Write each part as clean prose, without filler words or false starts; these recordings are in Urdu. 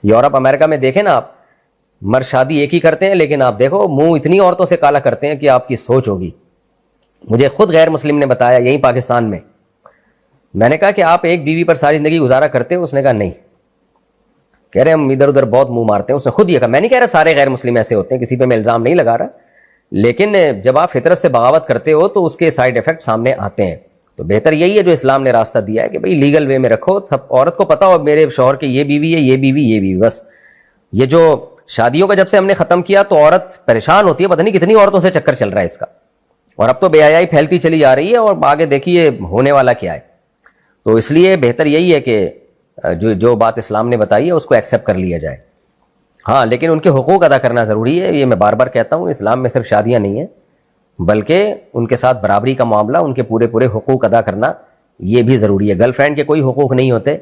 یورپ امریکہ میں دیکھیں نا آپ، مرد شادی ایک ہی کرتے ہیں، لیکن آپ دیکھو منہ اتنی عورتوں سے کالا کرتے ہیں کہ آپ کی سوچ ہوگی. مجھے خود غیر مسلم نے بتایا یہیں پاکستان میں نے کہا کہ آپ ایک بیوی پر ساری زندگی گزارا کرتے ہو؟ اس نے کہا نہیں. کہہ رہے ہم ادھر ادھر بہت منہ مارتے ہیں. اس نے خود یہ کہا. میں نہیں کہہ رہا سارے غیر مسلم ایسے ہوتے ہیں، کسی پہ میں الزام نہیں لگا رہا، لیکن جب آپ فطرت سے بغاوت کرتے ہو تو اس کے سائڈ افیکٹ سامنے آتے ہیں. تو بہتر یہی ہے جو اسلام نے راستہ دیا ہے کہ بھئی لیگل وے میں رکھو. عورت کو پتا ہو میرے شوہر کے یہ بیوی ہے، یہ بیوی، یہ بیوی. بس یہ جو شادیوں کا جب سے ہم نے ختم کیا تو عورت پریشان ہوتی ہے، پتہ نہیں کتنی عورتوں سے چکر چل رہا ہے اس کا، اور اب تو بے حیائی پھیلتی چلی جا رہی ہے، اور آگے دیکھیے ہونے والا کیا ہے. تو اس لیے بہتر یہی ہے کہ جو بات اسلام نے بتائی ہے اس کو ایکسیپٹ کر لیا جائے. ہاں لیکن ان کے حقوق ادا کرنا ضروری ہے. یہ میں بار بار کہتا ہوں، اسلام میں صرف شادیاں نہیں ہیں بلکہ ان کے ساتھ برابری کا معاملہ، ان کے پورے حقوق ادا کرنا یہ بھی ضروری ہے. گرل فرینڈ کے کوئی حقوق نہیں ہوتے.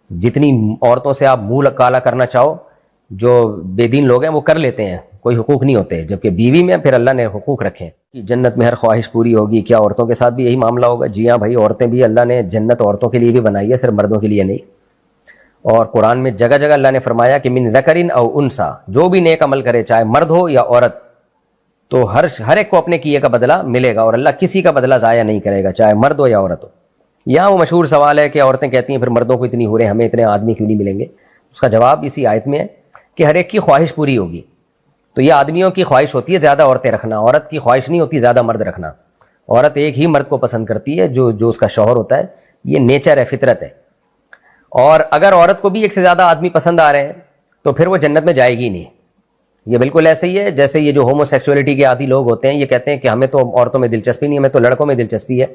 جتنی عورتوں سے آپ منہ کالا کرنا چاہو، جو بے دین لوگ ہیں وہ کر لیتے ہیں، کوئی حقوق نہیں ہوتے. جبکہ بیوی میں پھر اللہ نے حقوق رکھے ہیں. جنت میں ہر خواہش پوری ہوگی، کیا عورتوں کے ساتھ بھی یہی معاملہ ہوگا؟ جی ہاں بھائی، عورتیں بھی اللہ نے جنت عورتوں کے لیے بھی بنائی ہے، صرف مردوں کے لیے نہیں. اور قرآن میں جگہ جگہ اللہ نے فرمایا کہ من ذکرن او انثی، جو بھی نیک عمل کرے چاہے مرد ہو یا عورت، تو ہر ایک کو اپنے کیے کا بدلہ ملے گا، اور اللہ کسی کا بدلہ ضائع نہیں کرے گا، چاہے مرد ہو یا عورت ہو. یہاں وہ مشہور سوال ہے کہ عورتیں کہتی ہیں پھر مردوں کو اتنی ہو رہے ہیں، ہمیں اتنے آدمی کیوں نہیں ملیں گے؟ اس کا جواب اسی آیت میں ہے کہ ہر ایک کی خواہش پوری ہوگی. تو یہ آدمیوں کی خواہش ہوتی ہے زیادہ عورتیں رکھنا، عورت کی خواہش نہیں ہوتی زیادہ مرد رکھنا. عورت ایک ہی مرد کو پسند کرتی ہے جو اس کا شوہر ہوتا ہے. یہ نیچر ہے، فطرت ہے. اور اگر عورت کو بھی ایک سے زیادہ آدمی پسند آ رہے ہیں تو پھر وہ جنت میں جائے گی نہیں. یہ بالکل ایسے ہی ہے جیسے یہ جو ہومو سیکچولیٹی کے عادی لوگ ہوتے ہیں، یہ کہتے ہیں کہ ہمیں تو عورتوں میں دلچسپی نہیں، ہمیں تو لڑکوں میں دلچسپی ہے.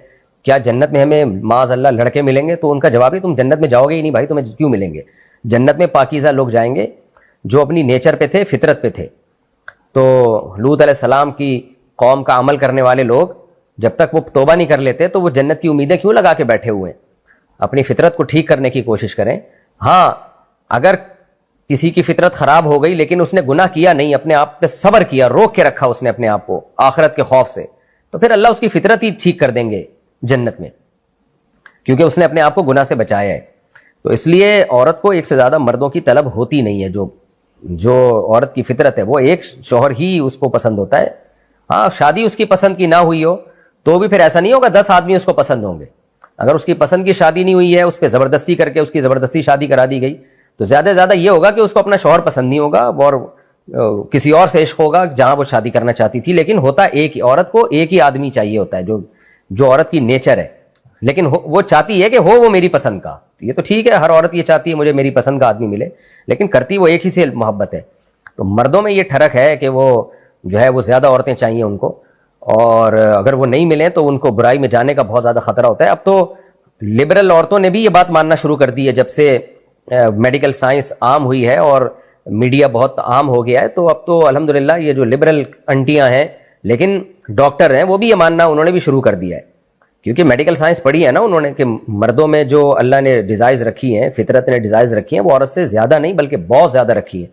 کیا جنت میں ہمیں معاذ اللہ لڑکے ملیں گے؟ تو ان کا جواب ہے تم جنت میں جاؤ گے ہی نہیں بھائی، تمہیں کیوں ملیں گے؟ جنت میں پاکیزہ لوگ جائیں گے جو اپنی نیچر پہ تھے، فطرت پہ تھے. تو لوط علیہ السلام کی قوم کا عمل کرنے والے لوگ جب تک وہ توبہ نہیں کر لیتے تو وہ جنت کی امیدیں کیوں لگا کے بیٹھے ہوئے ہیں؟ اپنی فطرت کو ٹھیک کرنے کی کوشش کریں. ہاں اگر کسی کی فطرت خراب ہو گئی لیکن اس نے گناہ کیا نہیں، اپنے آپ پہ صبر کیا، روک کے رکھا اس نے اپنے آپ کو آخرت کے خوف سے، تو پھر اللہ اس کی فطرت ہی ٹھیک کر دیں گے جنت میں، کیونکہ اس نے اپنے آپ کو گناہ سے بچایا ہے. تو اس لیے عورت کو ایک سے زیادہ مردوں کی طلب ہوتی نہیں ہے. جو عورت کی فطرت ہے وہ ایک شوہر ہی اس کو پسند ہوتا ہے. ہاں شادی اس کی پسند کی نہ ہوئی ہو تو بھی پھر ایسا نہیں ہوگا 10 آدمی اس کو پسند ہوں گے. اگر اس کی پسند کی شادی نہیں ہوئی ہے، اس پہ زبردستی کر کے اس کی زبردستی شادی کرا دی گئی، تو زیادہ سے زیادہ یہ ہوگا کہ اس کو اپنا شوہر پسند نہیں ہوگا اور کسی اور سے عشق ہوگا جہاں وہ شادی کرنا چاہتی تھی. لیکن ہوتا ایک ہی، عورت کو ایک ہی آدمی چاہیے ہوتا ہے جو عورت کی نیچر ہے. لیکن وہ چاہتی ہے کہ وہ میری پسند کا. یہ تو ٹھیک ہے، ہر عورت یہ چاہتی ہے مجھے میری پسند کا آدمی ملے، لیکن کرتی وہ ایک ہی سے محبت ہے. تو مردوں میں یہ ٹھرک ہے کہ وہ جو ہے وہ زیادہ عورتیں چاہیے ان کو، اور اگر وہ نہیں ملیں تو ان کو برائی میں جانے کا بہت زیادہ خطرہ ہوتا ہے. اب تو لبرل عورتوں نے بھی یہ بات ماننا شروع کر دی ہے جب سے میڈیکل سائنس عام ہوئی ہے اور میڈیا بہت عام ہو گیا ہے. تو اب تو الحمدللہ یہ جو لبرل انٹیاں ہیں لیکن ڈاکٹر ہیں وہ بھی یہ ماننا انہوں نے بھی شروع کر دیا ہے، کیونکہ میڈیکل سائنس پڑھی ہے نا انہوں نے کہ مردوں میں جو اللہ نے ڈیزائرز رکھی ہیں، فطرت نے ڈیزائرز رکھی ہیں، وہ عورت سے زیادہ نہیں بلکہ بہت زیادہ رکھی ہے.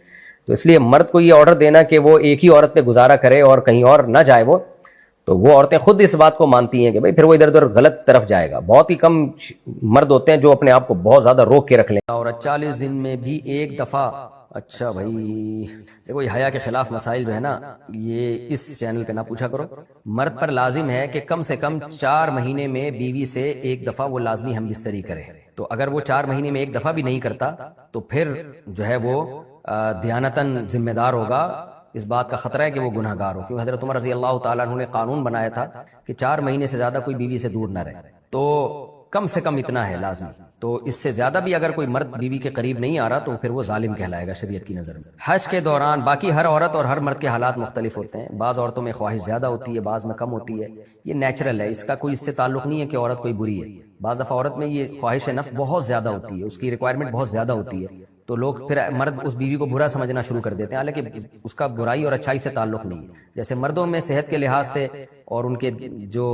تو اس لیے مرد کو یہ آرڈر دینا کہ وہ ایک ہی عورت پہ گزارا کرے اور کہیں اور نہ جائے، تو وہ عورتیں خود اس بات کو مانتی ہیں کہ بھئی پھر وہ ادھر ادھر غلط طرف جائے گا. بہت ہی کم مرد ہوتے ہیں جو اپنے آپ کو بہت زیادہ روک کے رکھ لیں. اور 40 دن میں بھی ایک دفعہ، اچھا بھائی دیکھو یہ حیا کے خلاف مسائل جو ہے نا یہ اس چینل پہ نہ پوچھا کرو. مرد پر لازم ہے کہ کم سے کم 4 مہینے میں بیوی سے ایک دفعہ وہ لازمی ہم بستری کرے. تو اگر وہ 4 مہینے میں ایک دفعہ بھی نہیں کرتا تو پھر جو ہے وہ دیانتاً ذمہ دار ہوگا. اس بات کا خطرہ ہے کہ وہ گناہ گار ہو، کیونکہ حضرت عمر رضی اللہ تعالیٰ عنہ نے قانون بنایا تھا کہ 4 مہینے سے زیادہ کوئی بیوی سے دور نہ رہے. تو کم سے کم اتنا ہے لازمی. تو اس سے زیادہ بھی اگر کوئی مرد بیوی کے قریب نہیں آ رہا تو پھر وہ ظالم کہلائے گا شریعت کی نظر میں. حج کے دوران باقی ہر عورت اور ہر مرد کے حالات مختلف ہوتے ہیں. بعض عورتوں میں خواہش زیادہ ہوتی ہے، بعض میں کم ہوتی ہے. یہ نیچرل ہے، اس کا کوئی اس سے تعلق نہیں ہے کہ عورت کوئی بری ہے. بعض دفعہ عورت میں یہ خواہش نفس بہت زیادہ ہوتی ہے، اس کی ریکوائرمنٹ بہت زیادہ ہوتی ہے، تو لوگ پھر مرد اس بیوی کو برا سمجھنا شروع کر دیتے ہیں، حالانکہ اس کا برائی اور اچھائی سے تعلق نہیں ہے. جیسے مردوں میں صحت کے لحاظ سے اور ان کے جو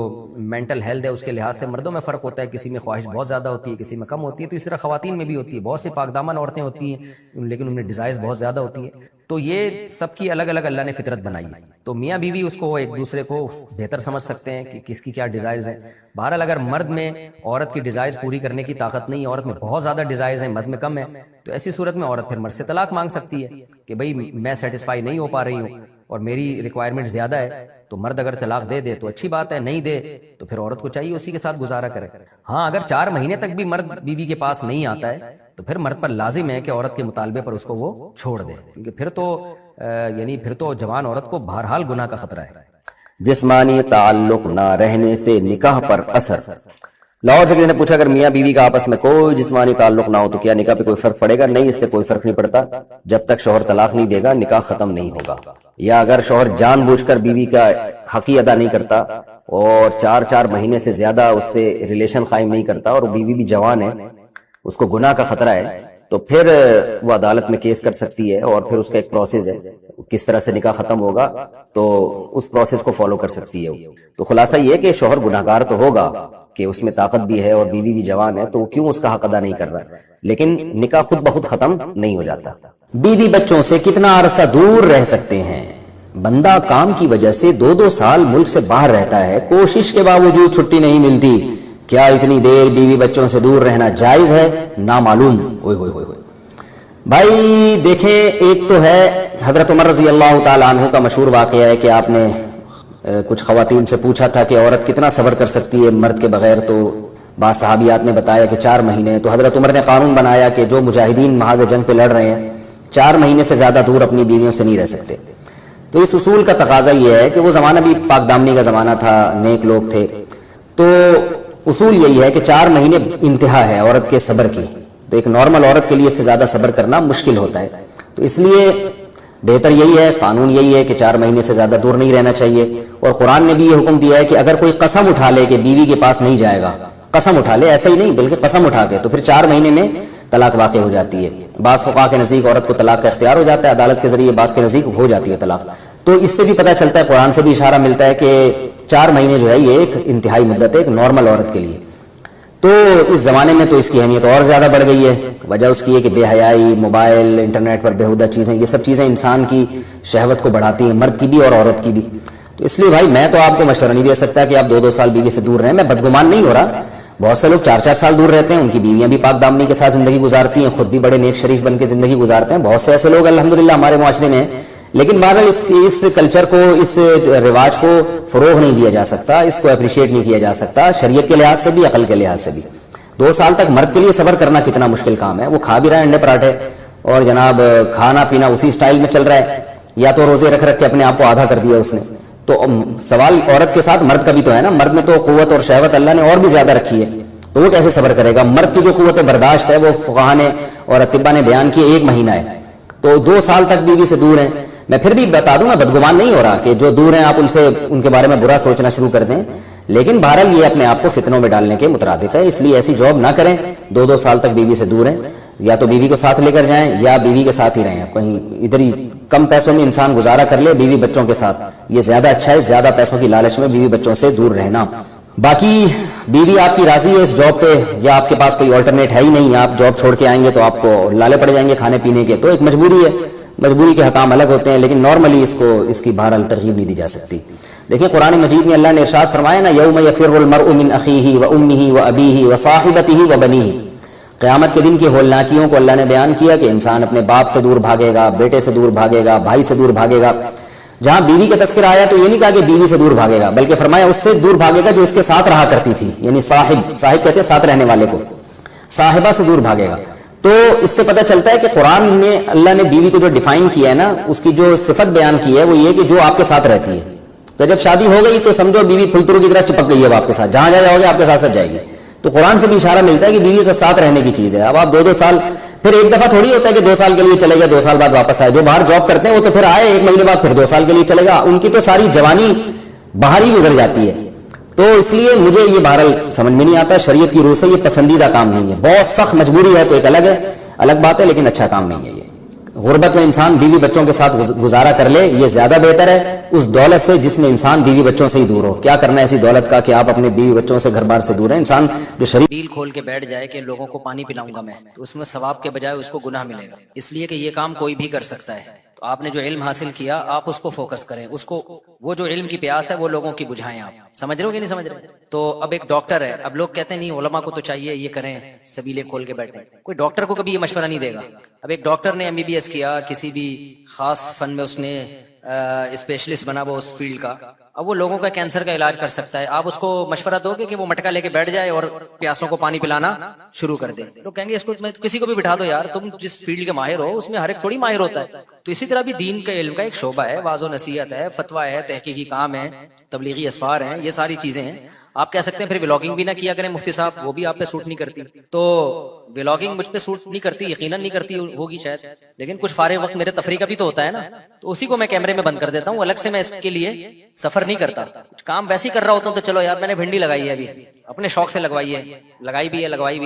مینٹل ہیلتھ ہے اس کے لحاظ سے مردوں میں فرق ہوتا ہے، کسی میں خواہش بہت زیادہ ہوتی ہے، کسی میں کم ہوتی ہے. تو اس طرح خواتین میں بھی ہوتی ہے، بہت سی پاک دامن عورتیں ہوتی ہیں لیکن ان میں ڈیزائرز بہت زیادہ ہوتی ہیں. تو یہ سب کی الگ الگ اللہ نے فطرت بنائی ہے. تو میاں بیوی اس کو ایک دوسرے کو بہتر سمجھ سکتے ہیں کہ کس کی کیا ڈیزائرز ہیں. بہرحال اگر مرد میں عورت کی ڈیزائرز پوری کرنے کی طاقت نہیں ہے، عورت میں بہت زیادہ ڈیزائرز ہیں، مرد میں کم ہے، تو ایسی صورت صورت میں عورت پھر مرد سے طلاق مانگ سکتی ہے کہ بھئی میں سیٹسفائی نہیں ہو پا رہی ہوں اور میری ریکوائرمنٹ زیادہ ہے. تو مرد اگر طلاق دے دے تو اچھی بات ہے, نہیں دے تو پھر عورت کو چاہیے اسی کے ساتھ گزارا کرے. ہاں اگر 4 مہینے تک بھی مرد بیوی کے پاس نہیں آتا ہے تو پھر مرد پر لازم ہے کہ عورت کے مطالبے پر اس کو وہ چھوڑ دے, کیونکہ پھر تو جوان عورت کو بہرحال گناہ کا خطرہ ہے. جسمانی تعلق نہ رہنے سے نکاح پر اثر. لاہور سے کسی نے پوچھا اگر میاں بیوی کا آپس میں کوئی جسمانی تعلق نہ ہو تو کیا نکاح پہ کوئی فرق پڑے گا؟ نہیں, اس سے کوئی فرق نہیں پڑتا. جب تک شوہر طلاق نہیں دے گا نکاح ختم نہیں ہوگا. یا اگر شوہر جان بوجھ کر بیوی کا حق ادا نہیں کرتا اور 4 مہینے سے زیادہ اس سے ریلیشن قائم نہیں کرتا اور بیوی بھی جوان ہے, اس کو گناہ کا خطرہ ہے, تو پھر وہ عدالت میں کیس کر سکتی ہے اور پھر اس کا ایک پروسیس ہے کس طرح سے نکاح ختم ہوگا, تو اس پروسیس کو فالو کر سکتی ہے. تو خلاصہ یہ کہ شوہر گناہگار تو ہوگا کہ اس میں طاقت بھی ہے اور بیوی بھی جوان ہے, تو کیوں اس کا حق ادا نہیں کر رہا, لیکن نکاح خود بخود ختم نہیں ہو جاتا. بیوی بچوں سے کتنا عرصہ دور رہ سکتے ہیں؟ بندہ کام کی وجہ سے 2 سال ملک سے باہر رہتا ہے, کوشش کے باوجود چھٹی نہیں ملتی. کیا اتنی دیر بیوی بچوں سے دور رہنا جائز ہے؟ نامعلوم. بھائی دیکھیں, ایک تو ہے حضرت عمر رضی اللہ تعالیٰ عنہ کا مشہور واقعہ ہے کہ آپ نے کچھ خواتین سے پوچھا تھا کہ عورت کتنا صبر کر سکتی ہے مرد کے بغیر, تو بعض صحابیات نے بتایا کہ 4 مہینے. تو حضرت عمر نے قانون بنایا کہ جو مجاہدین محاذ جنگ پہ لڑ رہے ہیں 4 مہینے سے زیادہ دور اپنی بیویوں سے نہیں رہ سکتے. تو اس اصول کا تقاضا یہ ہے کہ وہ زمانہ بھی پاک دامنی کا زمانہ تھا, نیک لوگ تھے, تو اصول یہی ہے کہ 4 مہینے انتہا ہے عورت کے صبر کی. تو ایک نارمل عورت کے لیے اس سے زیادہ صبر کرنا مشکل ہوتا ہے, تو اس لیے بہتر یہی ہے, قانون یہی ہے کہ 4 مہینے سے زیادہ دور نہیں رہنا چاہیے. اور قرآن نے بھی یہ حکم دیا ہے کہ اگر کوئی قسم اٹھا لے کہ بیوی کے پاس نہیں جائے گا, قسم اٹھا لے, ایسا ہی نہیں بلکہ قسم اٹھا کے, تو پھر 4 مہینے میں طلاق واقع ہو جاتی ہے. بعض فقہا کے نزدیک عورت کو طلاق کا اختیار ہو جاتا ہے عدالت کے ذریعے, بعض کے نزدیک ہو جاتی ہے طلاق. تو اس سے بھی پتہ چلتا ہے, قرآن سے بھی اشارہ ملتا ہے کہ 4 مہینے جو ہے یہ ایک انتہائی مدت ہے ایک نارمل عورت کے لیے. تو اس زمانے میں تو اس کی اہمیت اور زیادہ بڑھ گئی ہے. وجہ اس کی ہے کہ بے حیائی, موبائل, انٹرنیٹ پر بیہودہ چیزیں, یہ سب چیزیں انسان کی شہوت کو بڑھاتی ہیں, مرد کی بھی اور عورت کی بھی. تو اس لیے بھائی میں تو آپ کو مشورہ نہیں دے سکتا کہ آپ 2 سال بیوی سے دور رہیں. میں بدگمان نہیں ہو رہا, بہت سے لوگ 4 سال دور رہتے ہیں, ان کی بیویاں بھی پاک دامنی کے ساتھ زندگی گزارتی ہیں, خود بھی بڑے نیک شریف بن کے زندگی گزارتے ہیں. بہت سے ایسے لوگ الحمدللہ ہمارے معاشرے میں ہیں, لیکن بہرحال اس کلچر کو, اس رواج کو فروغ نہیں دیا جا سکتا, اس کو اپریشیٹ نہیں کیا جا سکتا شریعت کے لحاظ سے بھی, عقل کے لحاظ سے بھی. 2 سال تک مرد کے لیے صبر کرنا کتنا مشکل کام ہے. وہ کھا بھی رہا ہے انڈے پراٹھے اور جناب کھانا پینا اسی سٹائل میں چل رہا ہے, یا تو روزے رکھ کے اپنے آپ کو آدھا کر دیا اس نے. تو سوال عورت کے ساتھ مرد کا بھی تو ہے نا, مرد میں تو قوت اور شہوت اللہ نے اور بھی زیادہ رکھی ہے, تو وہ کیسے صبر کرے گا؟ مرد کی جو قوت برداشت ہے وہ فقہا نے اور اطباء نے بیان کی 1 مہینہ ہے, تو 2 سال تک بیوی سے دور ہیں. میں پھر بھی بتا دوں, میں بدگمان نہیں ہو رہا کہ جو دور ہیں آپ ان کے بارے میں برا سوچنا شروع کر دیں, لیکن بہرحال یہ اپنے آپ کو فتنوں میں ڈالنے کے مترادف ہے. اس لیے ایسی جاب نہ کریں, 2 سال تک بیوی سے دور ہیں, یا تو بیوی کو ساتھ لے کر جائیں یا بیوی کے ساتھ ہی رہیں. کہیں ادھر ہی کم پیسوں میں انسان گزارا کر لے بیوی بچوں کے ساتھ, یہ زیادہ اچھا ہے, زیادہ پیسوں کی لالچ میں بیوی بچوں سے دور رہنا. باقی بیوی آپ کی راضی ہے اس جاب پہ, یا آپ کے پاس کوئی آلٹرنیٹ ہے ہی نہیں, آپ جاب چھوڑ کے آئیں گے تو آپ کو لالے پڑ جائیں گے کھانے پینے کے, تو ایک مجبوری ہے, مجبوری کے حکام الگ ہوتے ہیں, لیکن نارملی اس کی بہرحال ترغیب نہیں دی جا سکتی. دیکھیں قرآن مجید میں اللہ نے ارشاد فرمایا نا, یوم یفر المرء من اخیہ وامہ وابیہ وصاحبتہ وبنیہ. قیامت کے دن کی ہولناکیوں کو اللہ نے بیان کیا کہ انسان اپنے باپ سے دور بھاگے گا, بیٹے سے دور بھاگے گا, بھائی سے دور بھاگے گا. جہاں بیوی کا تذکرہ آیا تو یہ نہیں کہا کہ بیوی سے دور بھاگے گا, بلکہ فرمایا اس سے دور بھاگے گا جو اس کے ساتھ رہا کرتی تھی, یعنی صاحب کہتے ہیں ساتھ رہنے والے کو, صاحبہ سے دور بھاگے گا. تو اس سے پتہ چلتا ہے کہ قرآن میں اللہ نے بیوی کو جو ڈیفائن کیا ہے نا, اس کی جو صفت بیان کی ہے وہ یہ کہ جو آپ کے ساتھ رہتی ہے. تو جب شادی ہو گئی تو سمجھو بیوی پھلترو کی طرح چپک گئی ہے آپ کے ساتھ, جہاں جاؤ گے آپ کے ساتھ ساتھ جائے گی. تو قرآن سے بھی اشارہ ملتا ہے کہ بیوی سے ساتھ رہنے کی چیز ہے. اب آپ 2 سال, پھر ایک دفعہ تھوڑی ہوتا ہے کہ 2 سال کے لیے چلے گا 2 سال بعد واپس آئے. جو باہر جاب کرتے ہیں وہ تو پھر آئے 1 مہینے بعد پھر 2 سال کے لیے چلے گا, ان کی تو ساری جوانی باہر ہی گزر جاتی ہے. تو اس لیے مجھے یہ بہرحال سمجھ میں نہیں آتا, شریعت کی روح سے یہ پسندیدہ کام نہیں ہے. بہت سخت مجبوری ہے تو ایک الگ بات ہے, لیکن اچھا کام نہیں ہے یہ. غربت میں انسان بیوی بچوں کے ساتھ گزارا کر لے, یہ زیادہ بہتر ہے اس دولت سے جس میں انسان بیوی بچوں سے ہی دور ہو. کیا کرنا ہے ایسی دولت کا کہ آپ اپنے بیوی بچوں سے گھر بار سے دور ہیں. انسان جو شریف ڈیل کھول کے بیٹھ جائے کہ لوگوں کو پانی پلاؤں گا میں, تو اس میں ثواب کے بجائے اس کو گناہ ملے گا, اس لیے کہ یہ کام کوئی بھی کر سکتا ہے. تو آپ نے جو علم حاصل کیا آپ اس کو فوکس کریں، اس کو وہ جو علم کی پیاس ہے وہ لوگوں کی بجھائیں. آپ سمجھ رہے ہو کہ نہیں سمجھ رہے؟ تو اب ایک ڈاکٹر ہے، اب لوگ کہتے ہیں نہیں علماء کو تو چاہیے یہ کریں سبیلے کھول کے بیٹھیں. کوئی ڈاکٹر کو کبھی یہ مشورہ نہیں دے گا. اب ایک ڈاکٹر نے MBBS کیا، کسی بھی خاص فن میں اس نے اسپیشلسٹ بنا وہ اس فیلڈ کا، اب وہ لوگوں کا کینسر کا علاج کر سکتا ہے. آپ اس کو مشورہ دو گے کہ وہ مٹکا لے کے بیٹھ جائے اور پیاسوں کو پانی پلانا شروع کر دے؟ لوگ کہیں گے اس کو کسی کو بھی بٹھا دو یار، تم جس فیلڈ کے ماہر ہو اس میں ہر ایک تھوڑی ماہر ہوتا ہے. تو اسی طرح بھی دین کا علم کا ایک شعبہ ہے، واعظ و نصیحت ہے، فتویٰ ہے، تحقیقی کام ہے، تبلیغی اسفار ہیں، یہ ساری چیزیں ہیں. آپ کہہ سکتے ہیں پھر ولاگنگ بھی نہ کیا کریں مفتی صاحب، وہ بھی آپ پہ سوٹ نہیں کرتی. تو ولاگنگ مجھ پہ سوٹ نہیں کرتی، یقیناً نہیں کرتی ہوگی شاید، لیکن کچھ فارغ وقت میرے تفریح کا بھی تو ہوتا ہے نا، تو اسی کو میں کیمرے میں بند کر دیتا ہوں. الگ سے میں اس کے لیے سفر نہیں کرتا. کچھ کام ویسے ہی کر رہا ہوتا ہوں تو چلو یار میں نے بھنڈی لگائی ہے ابھی، اپنے شوق سے لگوائی ہے، لگائی بھی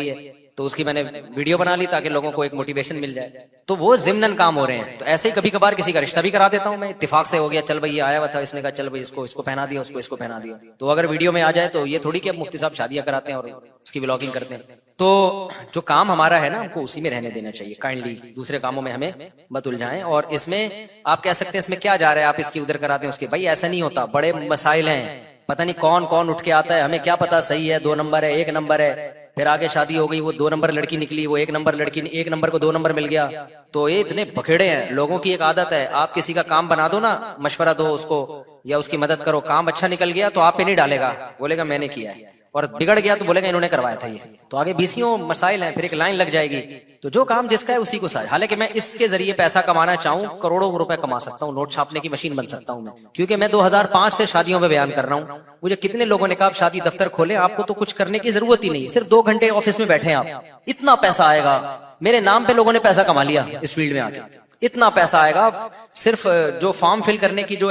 ہے تو اس کی میں نے ویڈیو بنا لی تاکہ لوگوں کو ایک موٹیویشن مل جائے. تو وہ ضمناً کام ہو رہے ہیں. تو ایسے ہی کبھی کبھار کسی کا رشتہ بھی کرا دیتا ہوں میں، اتفاق سے ہو گیا، چل بھائی یہ آیا ہوا تھا، اس نے کہا چل بھائی اس کو پہنا دیا، اس کو پہنا دیا. تو اگر ویڈیو میں آ جائے تو یہ تھوڑی کہ اب مفتی صاحب شادیاں کراتے ہیں اور اس کی ولاگنگ کرتے ہیں. تو جو کام ہمارا ہے نا ہم کو اسی میں رہنے دینا چاہیے کائنڈلی، دوسرے کاموں میں ہمیں مت الجھائیں. اور اس میں آپ کہہ سکتے ہیں اس میں کیا جا رہا ہے، آپ اس کی ادھر کراتے ہیں اس کے، بھائی ایسا نہیں ہوتا. بڑے مسائل ہیں، پتہ نہیں کون اٹھ کے آتا ہے، ہمیں کیا پتا صحیح ہے 2 نمبر ہے 1 نمبر ہے، پھر آگے شادی ہو گئی وہ 2 نمبر لڑکی نکلی، وہ 1 نمبر لڑکی 1 نمبر کو 2 نمبر مل گیا. تو یہ اتنے بکھیڑے ہیں لوگوں کی. ایک عادت ہے آپ کسی کا کام بنا دو نا، مشورہ دو اس کو یا اس کی مدد کرو، کام اچھا نکل گیا تو آپ پہ نہیں ڈالے گا، بولے گا میں نے کیا ہے، اور بگڑ گیا تو بولے گا انہوں نے کروایا تھا. یہ تو آگے 20 مسائل ہیں، پھر ایک لائن لگ جائے گی. تو جو کام جس کا ہے اسی کو سائے. حالانکہ میں اس کے ذریعے پیسہ کمانا چاہوں کروڑوں روپے کما سکتا ہوں، نوٹ چھاپنے کی مشین بن سکتا ہوں میں، کیونکہ میں 2005 سے شادیوں میں بیان کر رہا ہوں. مجھے کتنے لوگوں نے کہا آپ شادی دفتر کھولیں، آپ کو تو کچھ کرنے کی ضرورت ہی نہیں، صرف 2 گھنٹے آفس میں بیٹھے آپ، اتنا پیسہ آئے گا. میرے نام پہ لوگوں نے پیسہ کما لیا اس فیلڈ میں آ کے، اتنا پیسہ آئے گا. صرف جو فارم فل کرنے کی جو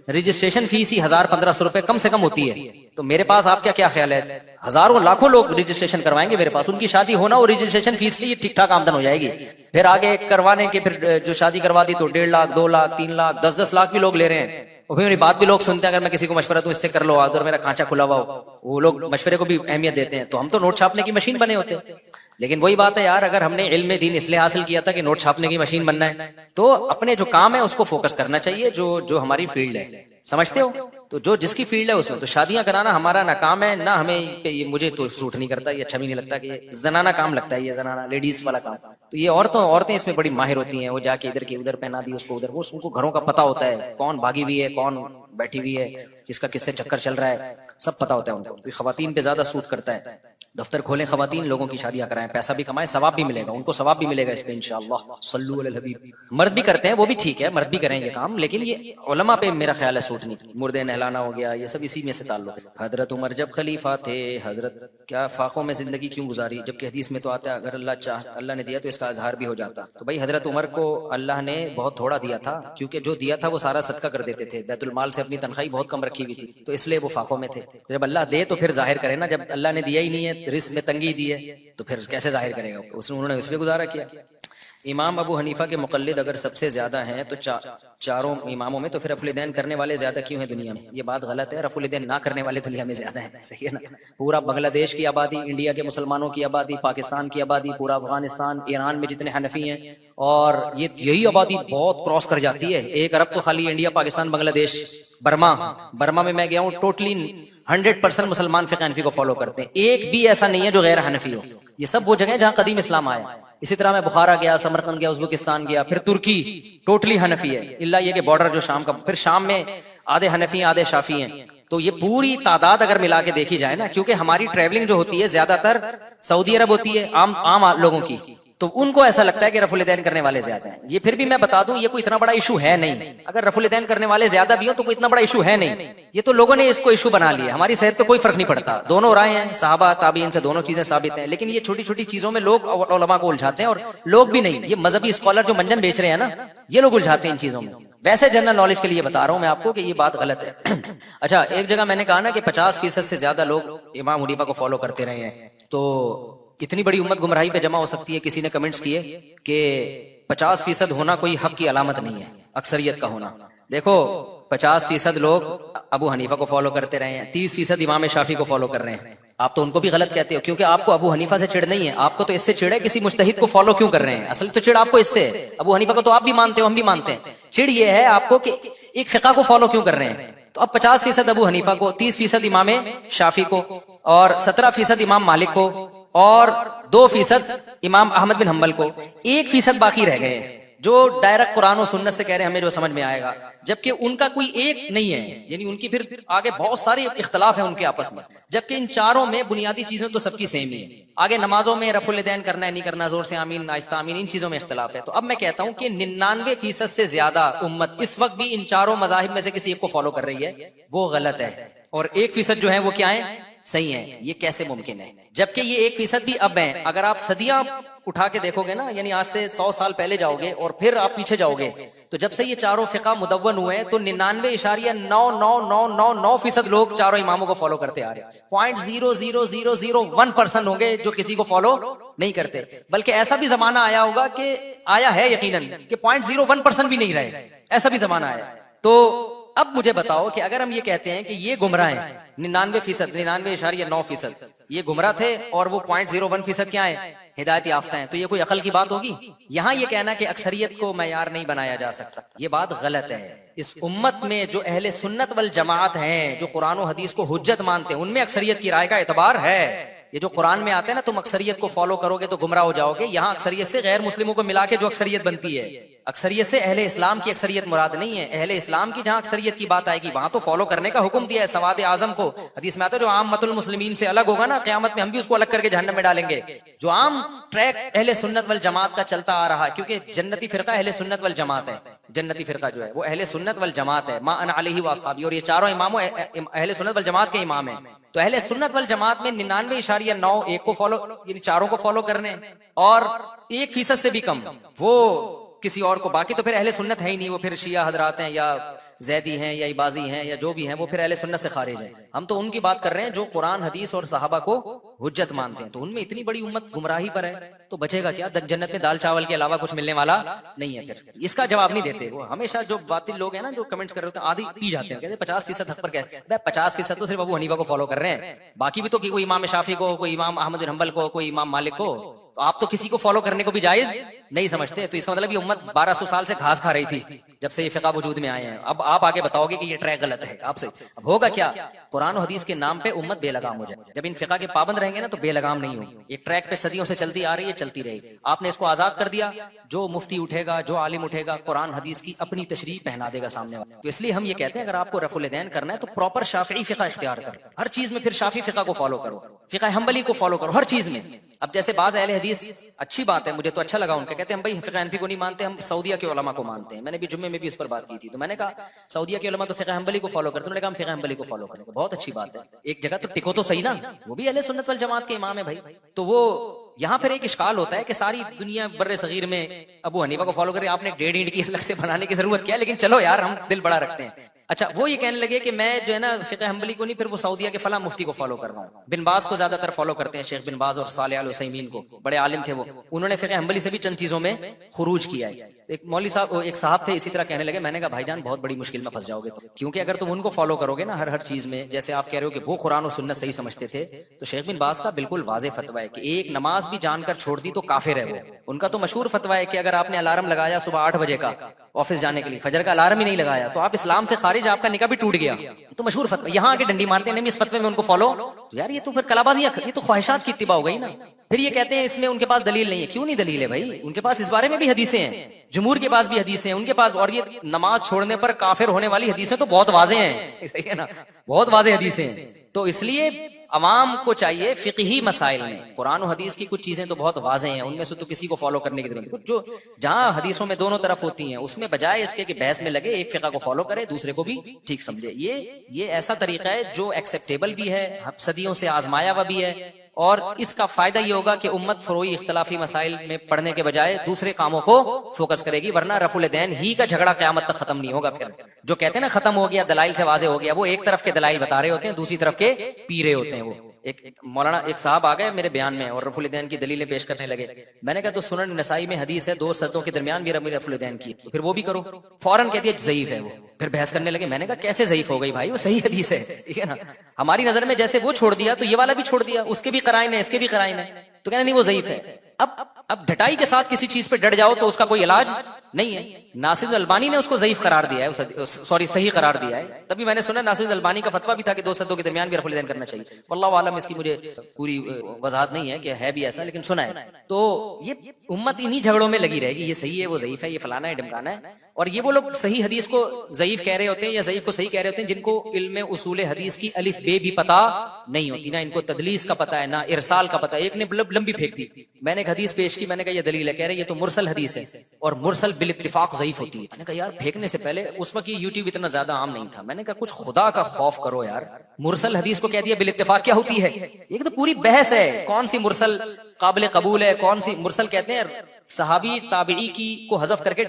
رجسٹریشن فیس ہی 1000-1500 روپے کم سے کم ہوتی ہے. تو میرے پاس آپ کیا خیال ہے، ہزاروں لاکھوں لوگ رجسٹریشن کروائیں گے میرے پاس، ان کی شادی ہونا اور رجسٹریشن فیس سے ٹھیک ٹھاک آمدن ہو جائے گی. پھر آگے کروانے کے پھر جو شادی کروا دی تو 1.5 لاکھ 2 لاکھ 3 لاکھ 10 لاکھ بھی لوگ لے رہے ہیں. اور پھر میری بات بھی لوگ سنتے ہیں، اگر میں کسی کو مشورہ دوں اس سے کر لو ادھر میرا کھانچا کھلا ہوا ہو، وہ لوگ مشورے کو بھی اہمیت دیتے ہیں. تو ہم تو نوٹ چھاپنے کی مشین بنے ہوتے ہیں. لیکن وہی بات ہے یار، اگر ہم نے علم دین اس لیے حاصل کیا تھا کہ نوٹ چھاپنے کی مشین بننا ہے، تو اپنے جو کام ہے اس کو فوکس کرنا چاہیے، جو ہماری فیلڈ ہے. سمجھتے ہو؟ تو جو جس کی فیلڈ ہے اس میں تو شادیاں کرانا ہمارا نہ کام ہے نہ ہمیں، یہ مجھے تو سوٹ نہیں کرتا، یہ اچھا بھی نہیں لگتا کہ یہ زنانہ کام لگتا ہے، یہ زنانہ لیڈیز والا کام. تو یہ عورتیں اس میں بڑی ماہر ہوتی ہیں، وہ جا کے ادھر کی ادھر پہنا دی اس کو ادھر، وہ ان کو گھروں کا پتہ ہوتا ہے، کون بھاگی ہوئی ہے کون بیٹھی ہوئی ہے، کس کا کس سے چکر چل رہا ہے، سب پتہ ہوتا ہے ان کو. تو خواتین پہ زیادہ سوٹ کرتا ہے. دفتر کھولیں خواتین، لوگوں کی شادیاں کرائیں، پیسہ بھی کمائیں، ثواب بھی ملے گا ان کو، ثواب بھی ملے گا اس پہ انشاءاللہ. صلو علی الحبیب. مرد بھی کرتے ہیں وہ بھی ٹھیک ہے، مرد بھی کریں یہ کام، لیکن یہ علماء پہ میرا خیال ہے سوٹ نہیں. مردے نہلانا ہو گیا، یہ سب اسی میں سے تعلق ہے. حضرت عمر جب خلیفہ تھے، حضرت کیا فاقوں میں زندگی کیوں گزاری، جبکہ حدیث میں تو آتا ہے اگر اللہ نے دیا تو اس کا اظہار بھی ہو جاتا. تو بھائی حضرت عمر کو اللہ نے بہت تھوڑا دیا تھا، کیونکہ جو دیا تھا وہ سارا صدقہ کر دیتے تھے، بیت المال سے اپنی تنخواہ بہت کم رکھی ہوئی تھی، تو اس لیے وہ فاقوں میں تھے. جب اللہ دے تو پھر ظاہر کرے نا، جب اللہ نے دیا ہی نہیں ہے، رزق میں تنگی دی ہے تو پھر کیسے ظاہر کرے گا. انہوں نے اس پہ گزارا کیا. امام ابو حنیفہ کے مقلد اگر سب سے زیادہ ہیں تو چاروں اماموں میں، تو پھر رفع الدین کرنے والے زیادہ کیوں ہیں دنیا میں؟ یہ بات غلط ہے، رفع الدین نہ کرنے والے دنیا میں زیادہ ہیں. صحیح ہے نا؟ پورا بنگلہ دیش کی آبادی، انڈیا کے مسلمانوں کی آبادی، پاکستان کی آبادی، پورا افغانستان، ایران میں جتنے حنفی ہیں، اور یہی آبادی بہت کراس کر جاتی ہے. 1 ارب تو خالی انڈیا پاکستان بنگلہ دیش. برما میں میں گیا ہوں، ٹوٹلی 100% مسلمان فقہ حنفی کو فالو کرتے ہیں، ایک بھی ایسا نہیں ہے جو غیر حنفی ہو. یہ سب وہ جگہ جہاں قدیم اسلام آیا. اسی طرح میں بخارا گیا، سمرقند گیا، ازبکستان گیا، پھر ترکی ٹوٹلی حنفی ہے، الا یہ کہ بارڈر جو شام کا، پھر شام میں آدھے حنفی ہیں آدھے شافی ہیں. تو یہ پوری تعداد اگر ملا کے دیکھی جائے نا، کیونکہ ہماری ٹریولنگ جو ہوتی ہے زیادہ تر سعودی عرب ہوتی ہے عام لوگوں کی، تو ان کو ایسا لگتا ہے کہ رفع الدین کرنے والے زیادہ ہیں. یہ پھر بھی میں بتا دوں یہ کوئی اتنا بڑا ایشو ہے نہیں. اگر رفع الدین کرنے والے زیادہ بھی ہوں تو کوئی اتنا بڑا ایشو ہے نہیں. یہ تو لوگوں نے اس کو ایشو بنا لیا. ہماری صحت پہ کوئی فرق نہیں پڑتا، دونوں رائے ہیں، صحابہ تابعین سے دونوں چیزیں ثابت ہیں. لیکن یہ چھوٹی چھوٹی چیزوں میں لوگ علماء کو الجھاتے ہیں، اور لوگ بھی نہیں، یہ مذہبی اسکالر جو منجن بیچ رہے ہیں نا، یہ لوگ الجھاتے ہیں ان چیزوں میں. ویسے جنرل نالج کے لیے بتا رہا ہوں میں آپ کو کہ یہ بات غلط ہے. اچھا، ایک جگہ میں نے کہا نا کہ 50% سے زیادہ لوگ امام حنیفہ کو فالو کرتے رہے ہیں، تو اتنی بڑی امت گمراہی پہ جمع ہو سکتی ہے. کسی نے کمنٹس کیے کہ 50% ہونا کوئی حق کی علامت نہیں ہے، اکثریت کا ہونا. دیکھو 50% لوگ ابو حنیفہ کو فالو کرتے رہے ہیں, 30% امام شافعی کو فالو کر رہے ہیں. آپ تو ان کو بھی غلط کہتے ہو, کیونکہ آپ کو ابو حنیفہ سے چڑ نہیں ہے, آپ کو تو اس سے چڑ ہے کسی مجتہد کو فالو کیوں کر رہے ہیں. اصل تو چڑ آپ کو اس سے ہے. ابو حنیفہ کو تو آپ بھی مانتے ہو, ہم بھی مانتے ہیں. چڑ یہ ہے آپ کو کہ ایک فقہ کو فالو کیوں کر رہے ہیں. تو اب 50% ابو حنیفہ کو, 30% امام شافعی کو, اور 17% امام مالک کو, اور 2% امام احمد بن حنبل کو. 1% باقی رہ گئے جو ڈائریکٹ قرآن و سنت سے کہہ رہے ہیں ہمیں جو سمجھ میں آئے گا, جبکہ ان کا کوئی ایک نہیں ہے, یعنی ان کی پھر آگے بہت سارے اختلاف ہیں ان کے آپس میں, جبکہ ان چاروں میں بنیادی چیزیں تو سب کی سیم ہی ہے. آگے نمازوں میں رفع الیدین کرنا ہے نہیں کرنا, زور سے آمین آہستہ آمین, ان چیزوں میں اختلاف ہے. تو اب میں کہتا ہوں کہ 99% سے زیادہ امت اس وقت بھی ان چاروں مذاہب میں سے کسی ایک کو فالو کر رہی ہے, وہ غلط ہے, اور 1% جو ہے وہ کیا ہے, صحیح ہے. یہ کیسے ممکن ہے, جبکہ یہ 1% بھی اب ہیں. اگر آپ صدیاں اٹھا کے دیکھو گے نا, یعنی آج سے 100 سال پہلے جاؤ گے اور پھر آپ پیچھے جاؤ گے, تو جب سے یہ چاروں فقہ مدون ہوئے ہیں تو 99.9999% لوگ چاروں اماموں کو فالو کرتے آ رہے ہیں. 0.00001% ہوں گے جو کسی کو فالو نہیں کرتے. بلکہ ایسا بھی زمانہ آیا ہوگا کہ آیا ہے یقیناً کہ 0.01% بھی نہیں رہے, ایسا بھی زمانہ آیا. تو اب مجھے بتاؤ کہ اگر ہم یہ کہتے ہیں کہ یہ گمراہ ہیں 99.9% یہ گمراہ تھے, اور وہ 0.01% کیا ہے, ہدایت یافتہ ہیں, تو یہ کوئی عقل کی بات ہوگی؟ یہاں یہ کہنا کہ اکثریت کو معیار نہیں بنایا جا سکتا, یہ بات غلط ہے. اس امت میں جو اہل سنت والجماعت ہیں, جو قرآن و حدیث کو حجت مانتے ہیں, ان میں اکثریت کی رائے کا اعتبار ہے. یہ جو قرآن میں آتے ہیں نا, تم اکثریت کو فالو کرو گے تو گمراہ ہو جاؤ گے, یہاں اکثریت سے غیر مسلموں کو ملا کے جو اکثریت بنتی ہے, اکثریت سے اہل اسلام کی اکثریت مراد نہیں ہے. اہل اسلام کی جہاں اکثریت کی بات آئے گی وہاں تو فالو کرنے کا حکم دیا ہے. سواد اعظم کو حدیث میں آتا ہے جو عامۃ المسلمین سے الگ ہوگا نا, قیامت میں ہم بھی اس کو الگ کر کے جہنم میں ڈالیں گے. جو عام ٹریک اہل سنت والجماعت کا چلتا آ رہا ہے, کیونکہ جنتی فرقہ اہل سنت والجماعت ہے, جنتی فرقہ جو ہے وہ اہل سنت والجماعت ہے, ما انا علیہ واصحابی, اور یہ چاروں اماموں اہل سنت والجماعت کے امام ہیں. تو اہل سنت والجماعت میں 99.9 کو فالو, یعنی چاروں کو فالو کرنے, اور 1% سے بھی کم وہ کسی اور کو. باقی تو پھر اہل سنت ہے ہی نہیں, وہ پھر شیعہ حضرات ہیں یا زیدی ہیں یا عباضی ہیں یا جو بھی ہیں, وہ پھر اہل سنت سے خارج ہیں. ہم تو ان کی بات کر رہے ہیں جو قرآن حدیث اور صحابہ کو حجت مانتے ہیں. تو ان میں اتنی بڑی امت گمراہی پر ہے تو بچے گا کیا؟ جنت میں دال چاول کے علاوہ کچھ ملنے والا نہیں ہے. پھر اس کا جواب نہیں دیتے وہ. ہمیشہ جو باطل لوگ ہیں نا, جو کمنٹس کر رہے ہوتے ہیں, آدھی پی جاتے ہیں, کہتے ہیں 50% حق پر کہتے ہیں. 50% تو صرف ابو حنیفہ کو فالو کر رہے ہیں, باقی بھی تو کوئی امام شافعی کو, کوئی امام احمد بن حنبل کو, کوئی امام مالک کو. تو آپ تو کسی کو فالو کرنے کو بھی جائز نہیں سمجھتے. تو اس کا مطلب یہ امت 1200 سال سے گھاس کھا رہی تھی جب سے یہ فقہ وجود میں آئے ہیں. اب آپ آگے بتاؤ گے کہ یہ ٹریک غلط ہے آپ سے. اب ہوگا کیا؟ قرآن و حدیث کے نام پہ امت بے لگام ہو جائے. جب ان فقہ کے پابند رہیں گے نا تو بے لگام نہیں ہوگی. ایک ٹریک پہ صدیوں سے چلتی آ رہی ہے, چلتی رہے گی. آپ نے اس کو آزاد کر دیا, جو مفتی اٹھے گا, جو عالم اٹھے گا, قرآن حدیث کی اپنی تشریح پہنا دے گا سامنے والا. تو اس لیے ہم یہ کہتے ہیں اگر آپ کو رفع الیدین کرنا ہے تو پراپر شافعی فقہ اختیار کرو ہر چیز میں. پھر شافعی فقہ کو فالو کرو, فقہ حنبلی کو فالو کرو ہر چیز میں. اب جیسے بعض اہل حدیث, اچھی بات ہے, مجھے تو اچھا لگا ان کا, کہتے ہیں ہم بھائی فقہ حنفی کو نہیں مانتے, ہم سعودیہ کے علماء کو مانتے ہیں. میں نے بھی جمعے میں بھی اس پر بات کی تھی, تو میں نے کہا سعودیہ کے علماء تو فقہ حنبلی کو فالو کرتے ہیں. انہوں نے کہا ہم فقہ حنبلی کو فالو کریں. بہت اچھی بات ہے, ایک جگہ تو ٹکو تو صحیح نا, وہ بھی اہل سنت والجماعت کے امام ہے بھائی. تو وہ یہاں پھر ایک اشکال ہوتا ہے کہ ساری دنیا بر صغیر میں ابو حنیفہ کو فالو کرے, آپ نے 1.5 اینٹ کی الگ سے بنانے کی ضرورت کیا ہے؟ لیکن چلو یار, ہم دل بڑا رکھتے ہیں. اچھا, وہ یہ کہنے لگے کہ میں جو ہے نا فقہ حنبلی کو نہیں, پھر وہ سعودیہ کے فلاں مفتی کو فالو کر رہا ہوں. بن باز کو زیادہ تر فالو کرتے ہیں, شیخ بن باز اور صالح ال عثیمین کو, بڑے عالم تھے وہ. انہوں نے فقہ حنبلی سے بھی چند چیزوں میں خروج کیا ہے. ایک مولوی صاحب, ایک صاحب تھے, اسی طرح کہنے لگے. میں نے کہا بھائی جان بہت بڑی مشکل میں پھنس جاؤ گے, کیونکہ اگر تم ان کو فالو کرو گے نا ہر چیز میں, جیسے آپ کہہ رہے ہو کہ وہ قرآن و سنت صحیح سمجھتے تھے, تو شیخ بن باز کا بالکل واضح فتویٰ ہے کہ ایک نماز بھی جان کر چھوڑ دی تو کافر ہے وہ. ان کا تو مشہور فتویٰ ہے کہ اگر آپ نے الارم لگایا صبح 8 بجے کا آفس جانے کے لیے, فجر کا الارم ہی نہیں لگایا, تو آپ اسلام سے خارج, آپ کا نکاح بھی ٹوٹ گیا. تو مشہور فتویٰ, یہاں آگے ڈنڈی مارتے ہیں نہیں اس فتوے میں ان کو فالو. تو یار یہ تو پھر کلابازی, یہ تو خواہشات کی اتباع ہو گئی نا. پھر یہ کہتے ہیں اس میں ان کے پاس دلیل نہیں ہے. کیوں نہیں دلیل ہے بھائی؟ ان کے پاس اس بارے میں بھی حدیثیں ہیں, جمہور کے پاس بھی حدیثیں ہیں, ان کے پاس. اور یہ نماز چھوڑنے پر کافر ہونے والی حدیثیں تو بہت واضح ہیں, صحیح ہے نا, بہت واضح حدیثیں ہیں. تو اس لیے عوام کو چاہیے فقہی مسائل میں, قرآن و حدیث کی کچھ چیزیں تو بہت واضح ہیں, ان میں سے تو کسی کو فالو کرنے کی ضرورت نہیں. جو جہاں حدیثوں میں دونوں طرف ہوتی ہیں, اس میں بجائے اس کے کہ بحث میں لگے, ایک فقہ کو فالو کرے, دوسرے کو بھی ٹھیک سمجھے. یہ ایسا طریقہ ہے جو ایکسیپٹیبل بھی ہے, صدیوں سے آزمایا ہوا بھی ہے, اور اس کا فائدہ یہ ہوگا کہ امت فروعی اختلافی مسائل میں پڑھنے کے بجائے دوسرے کاموں کو فوکس کرے گی. ورنہ رفع الیدین ہی کا جھگڑا قیامت تک ختم نہیں ہوگا. پھر جو کہتے ہیں نا ختم ہو گیا, دلائل سے واضح ہو گیا, وہ ایک طرف کے دلائل بتا رہے ہوتے ہیں, دوسری طرف کے پی رہے ہوتے ہیں. وہ ایک مولانا ایک صاحب آ گئے میرے بیان میں اور رفع الیدین کی دلیلیں پیش کرنے لگے. میں نے کہا تو سنن نسائی میں حدیث ہے 2 سجدوں کے درمیان بھی رفع الیدین کی, پھر وہ بھی کرو. فوراً کہہ دیا ضعیف ہے وہ. پھر بحث کرنے لگے. میں نے کہا کیسے ضعیف ہو گئی بھائی, وہ صحیح حدیث ہے, ٹھیک ہے نا. ہماری نظر میں جیسے وہ چھوڑ دیا تو یہ والا بھی چھوڑ دیا, اس کے بھی قرائن ہے اس کے بھی قرائن ہے, تو کہنا نہیں وہ ضعیف ہے. اب ڈٹائی کے ساتھ کسی چیز پہ ڈٹ جاؤ تو اس کا کوئی علاج نہیں ہے. ناصر البانی نے اس کو ضعیف قرار دیا ہے, سوری صحیح قرار دیا ہے. تبھی میں نے سنا ناصر البانی کا فتویٰ بھی تھا کہ 2 سجدوں کے درمیان بھی رفع الیدین کرنا چاہیے. واللہ عالم, اس کی مجھے پوری وضاحت نہیں ہے کہ ہے بھی ایسا, لیکن سنا ہے. تو یہ امت انہی جھگڑوں میں لگی رہے گی, یہ صحیح ہے وہ ضعیف ہے, یہ فلانا ہے ڈمکانا ہے. اور یہ وہ لوگ صحیح حدیث کو ضعیف کہہ رہے ہوتے ہیں یا ضعیف کو صحیح کہہ رہے ہوتے ہیں جن کو علم اصول حدیث کی الف بے بھی پتہ نہیں ہوتی, نہ ان کو تدلیس کا پتہ ہے نہ ارسال کا پتہ ہے. ایک نے لمبی پھینک دی, میں نے ایک حدیث پیش کی, میں نے کہا یہ دلیل ہے, کہہ رہے یہ تو مرسل حدیث ہے اور مرسل بالاتفاق ضعیف ہوتی ہے. میں نے کہا یار پھینکنے سے پہلے, اس وقت یہ یوٹیوب اتنا زیادہ عام نہیں تھا, میں نے کہا کچھ خدا کا خوف کرو یار, مرسل حدیث کو کہہ دیا بالاتفاق کیا ہوتی ہے. یہ تو پوری بحث ہے کون سی مرسل قابل قبول ہے, کون سی مرسل کہتے ہیں صحابی تابعی کی کو حذف کر کے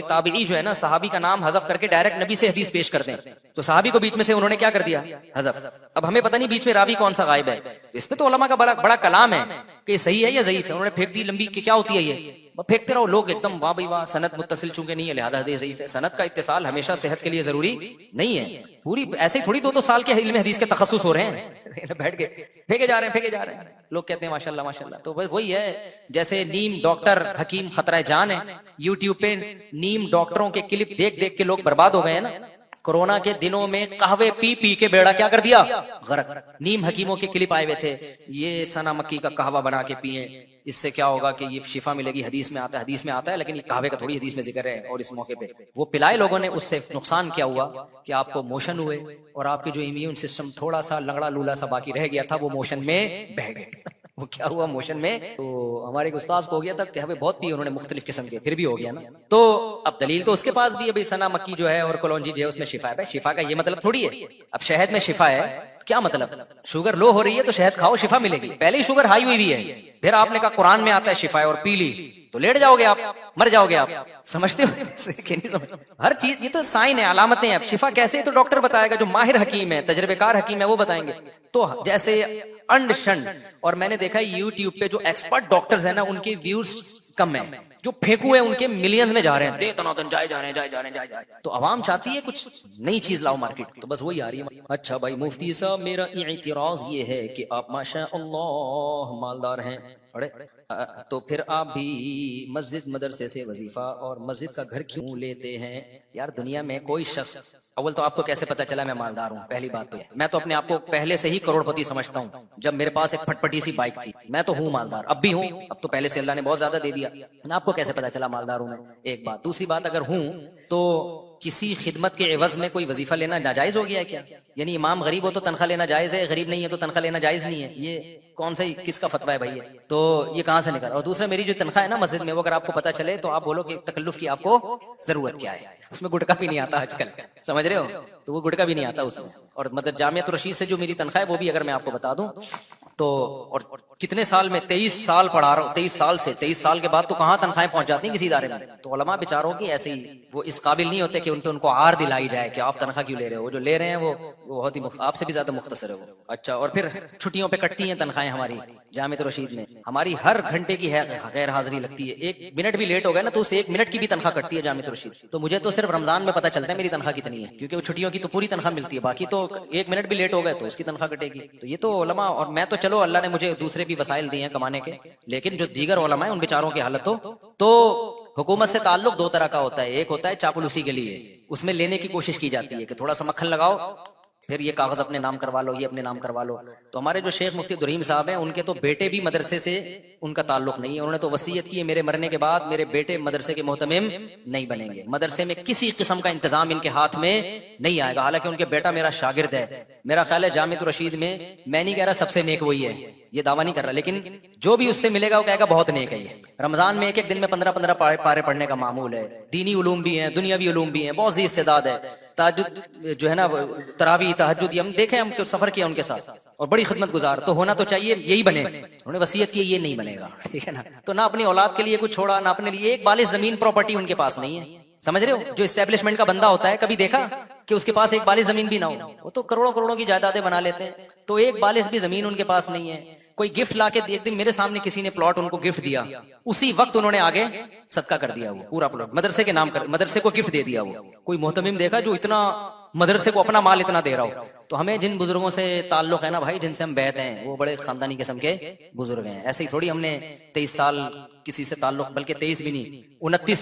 تابعی جو ہے نا صحابی کا نام حذف کر کے ڈائریکٹ نبی سے حدیث پیش کرتے ہیں, تو صحابی کو بیچ میں سے انہوں نے کیا کر دیا حذف. اب ہمیں پتہ نہیں بیچ میں راوی کون سا غائب ہے, اس پہ تو علماء کا بڑا کلام ہے کہ یہ صحیح ہے یا ضعیف ہے. انہوں نے پھینک دی لمبی کہ کیا ہوتی ہے یہ, پھینکتے رہو لوگ ایک دم واہ بھائی واہ, سند متصل چونکہ نہیں ہے لہذا حدیث ضعیف ہے. سند کا اتصال ہمیشہ صحت کے لیے ضروری نہیں ہے. پوری ایسے ہی تھوڑی 2 سال کے علم حدیث کے تخصص ہو رہے ہیں, بیٹھ کے پھینکے جا رہے ہیں. لوگ کہتے ہیں ماشاءاللہ ماشاءاللہ. تو وہی ہے جیسے نیم ڈاکٹر حکیم خطرہ جان ہے, یوٹیوب پہ نیم ڈاکٹروں کے کلپ دیکھ دیکھ کے لوگ برباد ہو گئے ہیں نا. کورونا کے دنوں میں قہوے پی پی کے بیڑا کیا کر دیا غرق. نیم حکیموں کے کلپ آئے ہوئے تھے, یہ سنا مکی کا قہوہ بنا کے پیئیں, اس سے کیا ہوگا کہ یہ شفا ملے گی. حدیث میں آتا ہے لیکن یہ قہوے کا تھوڑی حدیث میں ذکر ہے. اور اس موقع پہ وہ پلائے لوگوں نے, اس سے نقصان کیا ہوا کہ آپ کو موشن ہوئے اور آپ کے جو امیون سسٹم تھوڑا سا لنگڑا لولا سا باقی رہ گیا تھا وہ موشن میں بہہ گئے. وہ کیا ہوا موشن میں, تو ہمارے ایک استاذ کو ہو گیا تھا کہ ہمیں بہت پی انہوں نے مختلف قسم کے, پھر بھی ہو گیا نا. تو اب دلیل تو اس کے پاس بھی ہے, سنا مکی جو ہے اور کلونجی جو ہے اس میں شفا ہے. شفا کا یہ مطلب تھوڑی ہے اب شہد میں شفا ہے, کیا مطلب شوگر لو ہو رہی ہے تو شہد کھاؤ شفا ملے گی. پہلے ہی شوگر ہائی ہوئی ہے, پھر آپ نے کہا قرآن میں آتا ہے شفا ہے اور پی لی تو لیٹ جاؤ گے آپ, مر جاؤ گے آپ. سمجھتے ہو ہر چیز یہ تو سائن ہے, علامتیں ہیں. اب شفا کیسے تو ڈاکٹر بتائے گا, جو ماہر حکیم ہے تجربے کار حکیم ہے وہ بتائیں گے. تو جیسے انڈ شنڈ, اور میں نے دیکھا یوٹیوب پہ جو ایکسپرٹ ڈاکٹرز ہیں نا ان کے ویوز کم ہیں, جو پھینکو ہیں ان کے ملینز میں جا رہے ہیں, تناتن جائے جا رہے ہیں. تو عوام چاہتی ہے کچھ نئی چیز لاؤ مارکیٹ, تو بس وہی آ رہی ہے. اچھا بھائی مفتی صاحب میرا اعتراض یہ ہے کہ آپ ماشاء اللہ مالدار ہیں, تو پھر آپ بھی مسجد مدرسے سے وظیفہ اور مسجد کا گھر کیوں لیتے ہیں؟ یار دنیا میں کوئی شخص, اول تو آپ کو کیسے پتا چلا میں مالدار ہوں؟ پہلی بات تو میں تو اپنے آپ کو پہلے سے ہی کروڑ پتی سمجھتا ہوں. جب میرے پاس ایک پھٹ پٹی سی بائک تھی, میں تو ہوں مالدار, اب بھی ہوں, اب تو پہلے سے اللہ نے بہت زیادہ دے دیا. آپ کو کیسے پتا چلا مالدار ہوں میں؟ ایک بات. دوسری بات, اگر ہوں تو کسی خدمت کے عوض میں کوئی وظیفہ لینا ناجائز ہو گیا ہے کیا؟ یعنی امام غریب ہو تو تنخواہ لینا جائز ہے, غریب نہیں ہے تو تنخواہ لینا جائز نہیں ہے؟ یہ کون سا کس کا فتویٰ ہے بھائی؟ تو یہ کہاں سے نکلا؟ اور دوسرا میری جو تنخواہ ہے نا مسجد میں, وہ اگر آپ کو پتا چلے تو آپ بولو کہ تکلف کی آپ کو ضرورت کیا ہے. اس میں گٹکا بھی نہیں آتا آج کل, سمجھ رہے ہو, تو وہ گٹکا بھی نہیں آتا اس میں. اور مدد جامعۃ الرشید سے جو میری تنخواہ ہے وہ بھی اگر میں آپ کو بتا دوں تو, اور کتنے سال میں 23 سال پڑھا رہا ہوں, 23 سال کے بعد تو کہاں تنخواہیں پہنچ جاتی ہیں کسی ادارے میں. تو علماء بیچاروں کی ایسے ہی وہ اس قابل نہیں ہوتے کہ ان کو عار دلائی جائے کہ آپ تنخواہ کیوں لے رہے ہو. وہ جو لے رہے ہیں وہ بہت ہی آپ سے بھی زیادہ مختصر ہے وہ. اچھا, اور پھر چھٹیوں پہ کٹتی ہیں تنخواہیں ہماری جامعۃ الرشید میں. ہماری ہر گھنٹے کی غیر حاضری لگتی ہے, 1 منٹ بھی لیٹ ہو گیا نا تو اسے 1 منٹ کی بھی تنخواہ کٹتی ہے جامعۃ الرشید. تو مجھے تو صرف رمضان میں پتا چلتا ہے میری تنخواہ کتنی ہے, کیونکہ وہ چھٹیوں کی تو پوری تنخواہ ملتی ہے, باقی تو 1 منٹ بھی لیٹ ہو گئے تو اس کی تنخواہ کٹے گی. تو یہ تو علماء, اور میں تو چلو اللہ نے مجھے دوسرے بھی وسائل دیے ہیں کمانے کے, لیکن جو دیگر علماء ہیں ان بیچاروں کی حالت تو حکومت سے تعلق 2 طرح کا ہوتا ہے. ایک ہوتا ہے چاپلوسی کے لیے, اس میں لینے کی کوشش کی جاتی ہے کہ تھوڑا سا مکھن لگاؤ, پھر یہ کاغذ اپنے نام کروا لو, یہ اپنے نام کروا لو. تو ہمارے جو شیخ مفتی عبدالرحیم صاحب ہیں ان کے تو بیٹے بھی مدرسے سے ان کا تعلق نہیں ہے. انہوں نے تو وصیت کی ہے میرے مرنے کے بعد میرے بیٹے مدرسے کے محتمم نہیں بنیں گے, مدرسے میں کسی قسم کا انتظام ان کے ہاتھ میں نہیں آئے گا. حالانکہ ان کے بیٹا میرا شاگرد ہے. میرا خیال ہے جامعۃ الرشید میں نہیں کہہ رہا سب سے نیک وہی ہے, یہ دعویٰ نہیں کر رہا, لیکن جو بھی اس سے ملے گا وہ کہے گا بہت نیک ہے. یہ رمضان میں ایک دن میں 15 پارے پڑھنے کا معمول ہے. دینی علوم بھی ہیں, دنیاوی علوم بھی ہیں, بہت سی استعداد ہے. تہجد جو ہے نا, تراویح تہجد, ہم دیکھیں, ہم سفر کیا ان کے ساتھ, اور بڑی خدمت گزار. تو ہونا تو چاہیے یہی بنے. انہوں نے وصیت کی یہ نہیں بنے گا, ٹھیک ہے نا. تو نہ اپنی اولاد کے لیے کچھ چھوڑا, نہ اپنے لیے ایک بالغ زمین پراپرٹی ان کے پاس نہیں ہے. سمجھ رہے ہو؟ جو اسٹیبلشمنٹ کا بندہ ہوتا ہے، کبھی دیکھا کہ اس کے پاس ایک بالش زمین بھی نہ ہو؟ وہ تو کروڑوں کروڑوں کی جائیدادیں بنا لیتے ہیں، تو ایک بالش بھی زمین ان کے پاس نہیں ہے. کوئی گفٹ لا کے، ایک دن میرے سامنے کسی نے پلاٹ ان کو گفٹ دیا، اسی وقت انہوں نے آگے صدقہ کر دیا، وہ پورا پلاٹ مدرسے کے نام کر، مدرسے کو گفٹ دے دیا. وہ کوئی محتمم دیکھا جو اتنا مدرسے کو اپنا مال اتنا دے رہا ہو؟ تو ہمیں جن بزرگوں سے تعلق ہے نا بھائی، جن سے ہم بیعت ہیں، وہ بڑے خاندانی قسم کے بزرگ ہیں. ایسے ہی تھوڑی ہم نے 23 سال کسی سے تعلق، بلکہ 23 بھی نہیں، 29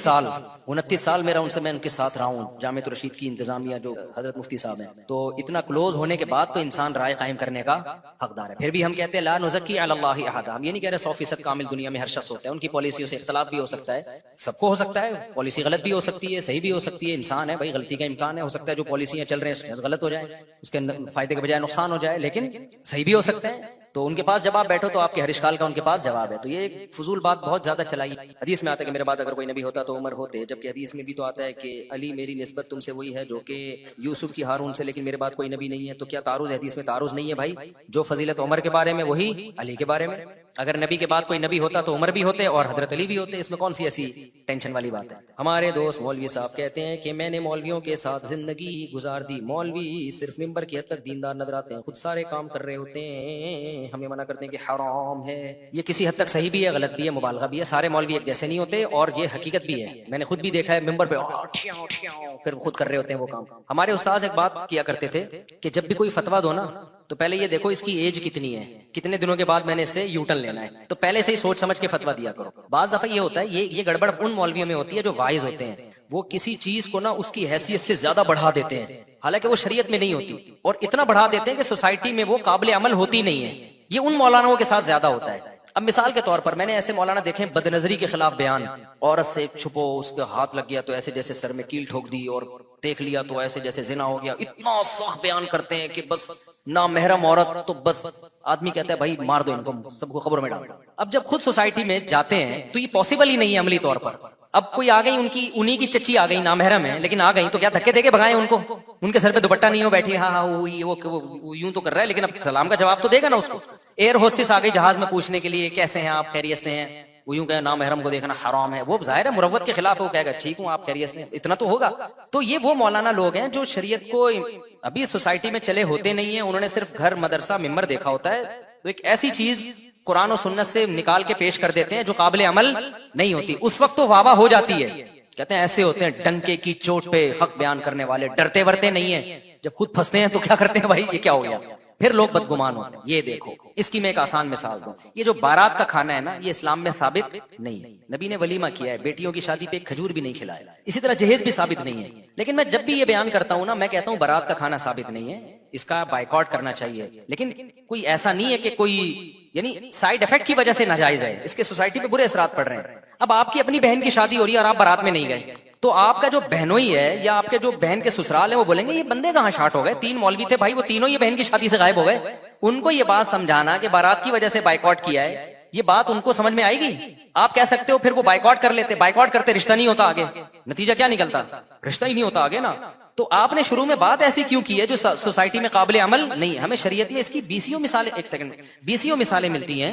سال میرا ان سے، میں ان کے ساتھ رہا ہوں. جامعۃ الرشید کی انتظامیہ جو حضرت مفتی صاحب ہیں، تو اتنا کلوز ہونے کے بعد تو انسان رائے قائم کرنے کا حقدار ہے. پھر بھی ہم کہتے ہیں لا نزکی علی اللہ احد. ہم یہ نہیں کہہ رہے 100% کامل دنیا میں ہر شخص ہوتا ہے، ان کی پالیسیوں سے اختلاف بھی ہو سکتا ہے، سب کو ہو سکتا ہے، پالیسی غلط بھی ہو سکتی ہے، صحیح بھی ہو سکتی ہے، انسان ہے بھائی، غلطی کا امکان ہے، ہو سکتا ہے جو پالیسیاں چل رہے ہیں اس میں غلط ہو جائے، اس کے فائدے کے بجائے نقصان ہو جائے، لیکن صحیح بھی ہو سکتے ہیں. تو ان کے پاس جب آپ بیٹھو تو آپ کے ہر اشکال کا ان کے پاس جواب ہے. تو یہ ایک فضول بات بہت زیادہ چلائی. حدیث میں آتا ہے کہ میرے بعد اگر کوئی نبی ہوتا تو عمر ہوتے، جبکہ حدیث میں بھی تو آتا ہے کہ علی میری نسبت تم سے وہی ہے جو کہ یوسف کی ہارون سے، لیکن میرے بعد کوئی نبی نہیں ہے. تو کیا تعارض ہے؟ حدیث میں تعارض نہیں ہے بھائی. جو فضیلت عمر کے بارے میں وہی علی کے بارے میں. اگر نبی کے بعد کوئی نبی ہوتا تو عمر بھی ہوتے اور حضرت علی بھی ہوتے. اس میں کون سی ایسی ٹینشن والی بات ہے؟ ہمارے دوست مولوی صاحب کہتے ہیں کہ میں نے مولویوں کے ساتھ زندگی گزار دی، مولوی صرف ممبر کی حد تک دیندار نظر آتے ہیں، خود سارے کام کر رہے ہوتے ہیں، ہمیں منع کرتے ہیں کہ حرام ہے. یہ کسی حد تک صحیح بھی ہے، غلط بھی ہے، مبالغہ بھی ہے. سارے مولوی ایک جیسے نہیں ہوتے، اور یہ حقیقت بھی ہے. میں نے خود بھی دیکھا ہے ممبر پہ پھر خود کر رہے ہوتے ہیں وہ کام. ہمارے استاذ ایک بات کیا کرتے تھے کہ جب بھی کوئی فتویٰ دو نا تو پہلے یہ دیکھو اس کی ایج کتنی ہے، کتنے دنوں کے بعد میں نے اس سے یوٹن لینا ہے. تو پہلے سے ہی سوچ سمجھ کے فتویٰ دیا کرو. بعض دفعہ یہ ہوتا ہے، یہ گڑبڑ ان مولویوں میں ہوتی ہے جو واعظ ہوتے ہیں، وہ کسی چیز کو نا اس کی حیثیت سے زیادہ بڑھا دیتے ہیں، حالانکہ وہ شریعت میں نہیں ہوتی، اور اتنا بڑھا دیتے ہیں کہ سوسائٹی میں وہ قابل عمل ہوتی نہیں ہے. یہ ان مولاناؤں کے ساتھ زیادہ ہوتا ہے. اب مثال کے طور پر میں نے ایسے مولانا دیکھے بد نظری کے خلاف بیان، عورت سے چھپو، اس کے ہاتھ لگ گیا تو ایسے جیسے سر میں کیل ٹھوک دی، اور دیکھ لیا تو ایسے جیسے زنا ہو گیا. اتنا سخت بیان کرتے ہیں کہ بس نامحرم عورت تو بس آدمی کہتا ہے بھائی مار دو ان کو، سب کو قبر میں ڈال دو. اب جب خود سوسائٹی میں جاتے ہیں تو یہ پاسبل ہی نہیں ہے عملی طور پر. اب کوئی آ گئی، انہی کی چچی آ گئی، نامحرم ہے لیکن آ گئی، تو کیا دھکے دے کے بھگائیں ان کو؟ ان کے سر پہ دوپٹہ نہیں ہو، بیٹھی ہاں وہ یوں تو کر رہا ہے، لیکن اب سلام کا جواب تو دے گا نا اس کو. ایئر ہوسٹس آ گئی جہاز میں پوچھنے کے لیے کیسے ہیں آپ، خیریت سے ہیں؟ وہ یوں کہ نامحرم کو دیکھنا حرام ہے. وہ ظاہر ہے مروت کے خلاف ہے، وہ کہے گا ٹھیک ہوں آپ خیریت سے ہیں، اتنا تو ہوگا. تو یہ وہ مولانا لوگ ہیں جو شریعت کو ابھی سوسائٹی میں چلے ہوتے نہیں ہیں، انہوں نے صرف گھر مدرسہ ممبر دیکھا ہوتا ہے، تو ایک ایسی چیز قرآن و سنت سے نکال کے پیش کر دیتے ہیں جو قابل عمل نہیں ہوتی. اس وقت تو واہ واہ ہو جاتی ہے، کہتے ہیں ایسے ہوتے ہیں ڈنکے کی چوٹ پہ حق بیان کرنے والے، ڈرتے ورتے نہیں ہیں. جب خود پھنستے ہیں تو کیا کرتے ہیں بھائی، یہ کیا ہو گیا، پھر لوگ بدگمان ہوتے ہیں. یہ دیکھو، اس کی میں ایک آسان مثال دوں. یہ جو بارات کا کھانا ہے نا، یہ اسلام میں ثابت نہیں ہے. نبی نے ولیمہ کیا ہے، بیٹیوں کی شادی پہ ایک کھجور بھی نہیں کھلایا. اسی طرح جہیز بھی ثابت نہیں ہے. لیکن میں جب بھی یہ بیان کرتا ہوں نا، میں کہتا ہوں بارات کا کھانا ثابت نہیں ہے، اس کا بائیکاٹ کرنا چاہیے. لیکن کوئی ایسا نہیں ہے کہ کوئی یعنی سائیڈ افیکٹ کی وجہ سے ناجائز ہے، اس کے سوسائٹی پہ برے اثرات پڑ رہے ہیں. اب آپ کی اپنی بہن کی شادی ہو رہی ہے اور آپ بارات میں نہیں گئے، تو آپ کا جو بہنوئی ہے یا آپ کے جو بہن کے سسرال ہیں وہ بولیں گے یہ بندے کہاں شارٹ ہو گئے. 3 مولوی تھے بھائی، وہ تینوں یہ بہن کی شادی سے غائب ہو گئے. ان کو یہ بات سمجھانا کہ بارات کی وجہ سے بائیکاٹ کیا ہے، یہ بات ان کو سمجھ میں آئے گی؟ آپ کہہ سکتے ہو پھر وہ بائیکاٹ کر لیتے، بائیکاٹ کرتے رشتہ نہیں ہوتا آگے. نتیجہ کیا نکلتا؟ رشتہ ہی نہیں ہوتا آگے نا. تو آپ نے شروع میں بات ایسی کیوں کی ہے جو سوسائٹی میں قابل عمل نہیں ہے؟ ہمیں شریعت میں اس کی 20 مثالیں، ایک سیکنڈ، 20 مثالیں ملتی ہیں.